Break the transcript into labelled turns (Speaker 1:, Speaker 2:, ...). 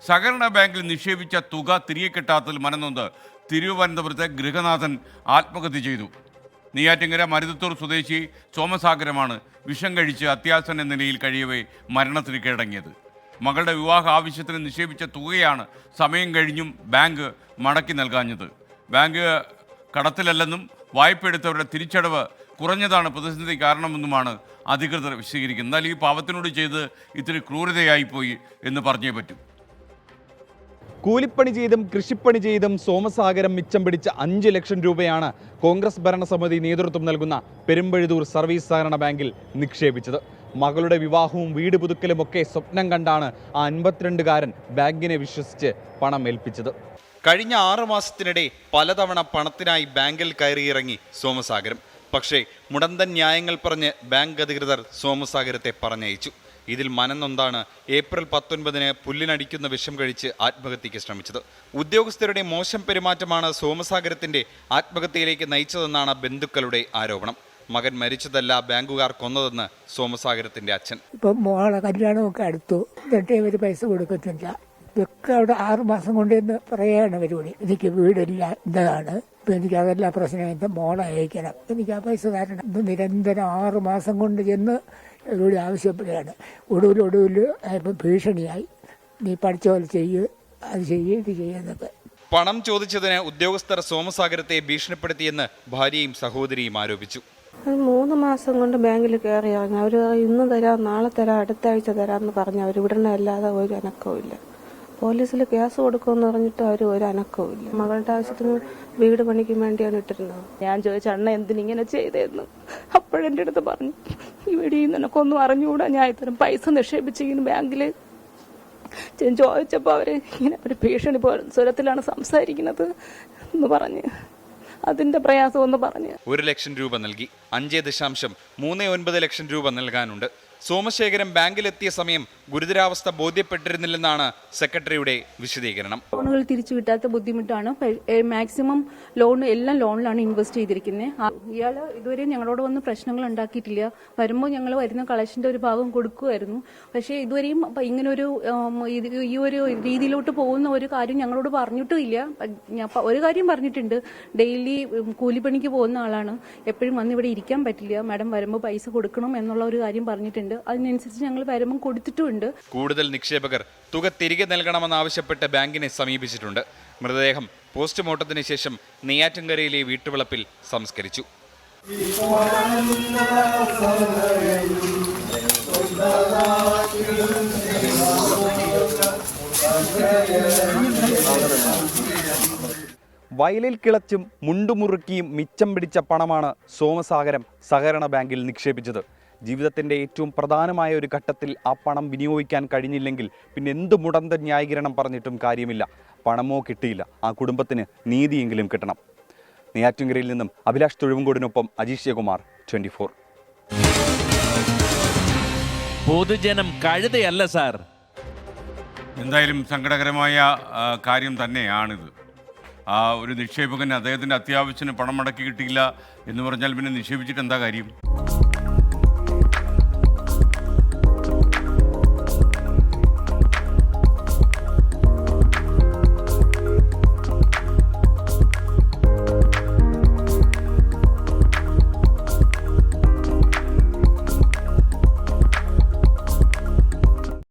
Speaker 1: സഹകരണ ബാങ്കിൽ നിക്ഷേപിച്ച തുക തിരികെ കിട്ടാത്തതിൽ മനംനൊന്ത് തിരുവനന്തപുരത്തെ ഗൃഹനാഥൻ ആത്മഹത്യ ചെയ്തു. നെയ്യാറ്റിങ്കര മരുതത്തൂർ സ്വദേശി സോമസാഗരമാണ് വിഷം കഴിച്ച് അത്യാസന്ന നിലയിൽ കഴിയവേ മരണത്തിന് കീഴടങ്ങിയത്. മകളുടെ വിവാഹ ആവശ്യത്തിന് നിക്ഷേപിച്ച തുകയാണ് സമയം കഴിഞ്ഞും ബാങ്ക് മടക്കി നൽകാഞ്ഞത്. ബാങ്ക് കടത്തിലല്ലെന്നും വായ്പ എടുത്തവരുടെ തിരിച്ചടവ് കുറഞ്ഞതാണ് പ്രതിസന്ധി കാരണമെന്നുമാണ് അധികൃതർ വിശദീകരിക്കുന്നത്. എന്നാൽ ഈ പാവത്തിനോട് ചെയ്ത് ഇത്തിരി ക്രൂരതയായിപ്പോയി എന്ന് പറഞ്ഞേ പറ്റൂ.
Speaker 2: കൂലിപ്പണി ചെയ്തും കൃഷിപ്പണി ചെയ്തും സോമസാഗരം മിച്ചം പിടിച്ച 5 ലക്ഷം രൂപയാണ് കോൺഗ്രസ് ഭരണസമിതി നേതൃത്വം നൽകുന്ന പെരുമ്പഴുതൂർ സർവീസ് സഹകരണ ബാങ്കിൽ നിക്ഷേപിച്ചത്. മകളുടെ വിവാഹവും വീട് പുതുക്കലുമൊക്കെ സ്വപ്നം കണ്ടാണ് ആ 52കാരൻ ബാങ്കിനെ വിശ്വസിച്ച് പണം ഏൽപ്പിച്ചത്.
Speaker 3: കഴിഞ്ഞ 6 മാസത്തിനിടെ പലതവണ പണത്തിനായി ബാങ്കിൽ കയറിയിറങ്ങി സോമസാഗരം. പക്ഷേ മുടന്തൻ ന്യായങ്ങൾ പറഞ്ഞ് ബാങ്ക് അധികൃതർ സോമസാഗരത്തെ പറഞ്ഞയച്ചു. ഇതിൽ മനംനൊന്താണ് ഏപ്രിൽ 19-ന് പുല്ലിനടിക്കുന്ന വിഷം കഴിച്ച് ആത്മഹത്യയ്ക്ക് ശ്രമിച്ചത്. ഉദ്യോഗസ്ഥരുടെ മോശം പെരുമാറ്റമാണ് സോമസാഗരത്തിന്റെ ആത്മഹത്യയിലേക്ക് നയിച്ചതെന്നാണ് ബന്ധുക്കളുടെ ആരോപണം. മകൻ മരിച്ചതല്ല ബാങ്കുകാർ കൊന്നതെന്ന് സോമസാഗരത്തിന്റെ അച്ഛൻ.
Speaker 4: ഇപ്പം മോളെ കല്യാണമൊക്കെ അടുത്തു, എന്നിട്ട് ഇവർ പൈസ കൊടുക്കുന്നില്ല. ഇതൊക്കെ അവിടെ 6 മാസം കൊണ്ടെന്ന് പറയാണ് പരിപാടി. എനിക്ക് വീടില്ല, എന്താണ് ഇപ്പം, എനിക്ക് അതെല്ലാം പ്രശ്നം. എൻ്റെ മോളെ അയക്കണം, എനിക്ക് ആ പൈസ തരണം. ഇത് നിരന്തരം 6 മാസം കൊണ്ട് ചെന്ന് ഇവിടെ ആവശ്യപ്പെടുകയാണ്. ഒടുവിൽ ഇപ്പം ഭീഷണിയായി, നീ പഠിച്ച പോലെ ചെയ്യ്, അത് ചെയ്യ്, ഇത് ചെയ്യുന്നൊക്കെ.
Speaker 3: പണം ചോദിച്ചതിന് ഉദ്യോഗസ്ഥർ സോമസാഗരത്തെ ഭീഷണിപ്പെടുത്തിയെന്ന് ഭാര്യയും സഹോദരിയും ആരോപിച്ചു.
Speaker 5: 3 മാസം കൊണ്ട് ബാങ്കിൽ കയറി ഇറങ്ങി. അവർ ഇന്ന് തരാം, നാളെ തരാം, അടുത്ത ആഴ്ച തരാമെന്ന് പറഞ്ഞ് അവർ വിടണമല്ലാതെ ഒരു അനക്കവും ഇല്ല. പോലീസിൽ കേസ് കൊടുക്കുമെന്ന് പറഞ്ഞിട്ട് അവർ ഒരു അനക്കവും ഇല്ല. മകളുടെ ആവശ്യത്തിന് വീട് പണിക്ക് വേണ്ടിയാണ് ഇട്ടിരുന്നത്. ഞാൻ ചോദിച്ച അണ്ണ എന്തിനിങ്ങനെ ചെയ്തതെന്ന്. അപ്പോഴെൻ്റെ അടുത്ത് പറഞ്ഞു, ഇവിടെ നിനക്കൊന്നും അറിഞ്ഞുകൂടാ, ഞാൻ ഇത്തരം പൈസ നിക്ഷേപിച്ചിരിക്കുന്നു ബാങ്കിൽ. ചോദിച്ചപ്പോൾ അവർ ഇങ്ങനെ ഒരു ഭീഷണി പോലെ സ്വരത്തിലാണ് സംസാരിക്കുന്നത് എന്ന് പറഞ്ഞ് അതിന്റെ പ്രയാസം ഒന്ന് പറഞ്ഞ്
Speaker 3: 1 ലക്ഷം രൂപ നൽകി. 5.39 ലക്ഷം രൂപ നൽകാനുണ്ട്. സോമശേഖരൻ ബാങ്കിലെത്തിയ സമയം ഗുരുതരാവസ്ഥ ബോധ്യപ്പെട്ടിരുന്നില്ലെന്നാണ് സെക്രട്ടറിയുടെ വിശദീകരണം.
Speaker 6: ലോണുകൾ തിരിച്ചു കിട്ടാത്ത ബുദ്ധിമുട്ടാണ്. മാക്സിമം എല്ലാം ലോണിലാണ് ഇൻവെസ്റ്റ് ചെയ്തിരിക്കുന്നത്. ഇയാൾ ഇതുവരെ ഞങ്ങളോട് വന്ന് പ്രശ്നങ്ങൾ ഉണ്ടാക്കിയിട്ടില്ല. വരുമ്പോൾ ഞങ്ങൾ വരുന്ന കളക്ഷന്റെ ഒരു ഭാഗം കൊടുക്കുമായിരുന്നു. പക്ഷേ ഇതുവരെയും ഇങ്ങനൊരു ഈ ഒരു രീതിയിലോട്ട് പോകുന്ന ഒരു കാര്യം ഞങ്ങളോട് പറഞ്ഞിട്ടും ഇല്ല. ഒരു കാര്യം പറഞ്ഞിട്ടുണ്ട്, ഡെയിലി കൂലിപ്പണിക്ക് പോകുന്ന ആളാണ്, എപ്പോഴും വന്ന് ഇവിടെ ഇരിക്കാൻ പറ്റില്ല, മാഡം വരുമ്പോൾ പൈസ കൊടുക്കണം എന്നുള്ള ഒരു കാര്യം പറഞ്ഞിട്ടുണ്ട്. അതിനനുസരിച്ച് ഞങ്ങൾ വരുമ്പോൾ കൊടുത്തിട്ടുമുണ്ട്.
Speaker 3: കൂടുതൽ നിക്ഷേപകർ തുക തിരികെ നൽകണമെന്നാവശ്യപ്പെട്ട് ബാങ്കിനെ സമീപിച്ചിട്ടുണ്ട്. മൃതദേഹം പോസ്റ്റ്മോർട്ടത്തിന് ശേഷം നെയ്യാറ്റിൻകരയിലെ വീട്ടുവളപ്പിൽ സംസ്കരിച്ചു.
Speaker 2: വയലിൽ കിളച്ചും മുണ്ടുമുറുക്കിയും മിച്ചം പിടിച്ച പണമാണ് സോമസാഗരം സഹകരണ ബാങ്കിൽ നിക്ഷേപിച്ചത്. ജീവിതത്തിൻ്റെ ഏറ്റവും പ്രധാനമായ ഒരു ഘട്ടത്തിൽ ആ പണം വിനിയോഗിക്കാൻ കഴിഞ്ഞില്ലെങ്കിൽ പിന്നെ എന്ത് മുടന്ത ന്യായീകരണം പറഞ്ഞിട്ടും കാര്യമില്ല. പണമോ കിട്ടിയില്ല, ആ കുടുംബത്തിന് നീതിയെങ്കിലും കിട്ടണം. നെയ്യാറ്റിൻകരയിൽ നിന്നും അഭിലാഷ് തൊഴുവങ്കോടിനൊപ്പം അജീഷ് കുമാർ, 24.
Speaker 7: പൊതുജനം കഴുതയല്ല സാർ.
Speaker 1: എന്തായാലും സങ്കടകരമായ കാര്യം തന്നെയാണിത്. ആ ഒരു നിക്ഷേപകൻ അദ്ദേഹത്തിൻ്റെ അത്യാവശ്യത്തിന് പണം മടക്കി കിട്ടിയില്ല എന്ന് പറഞ്ഞാൽ പിന്നെ നിക്ഷേപിച്ചിട്ട് എന്താ കാര്യം?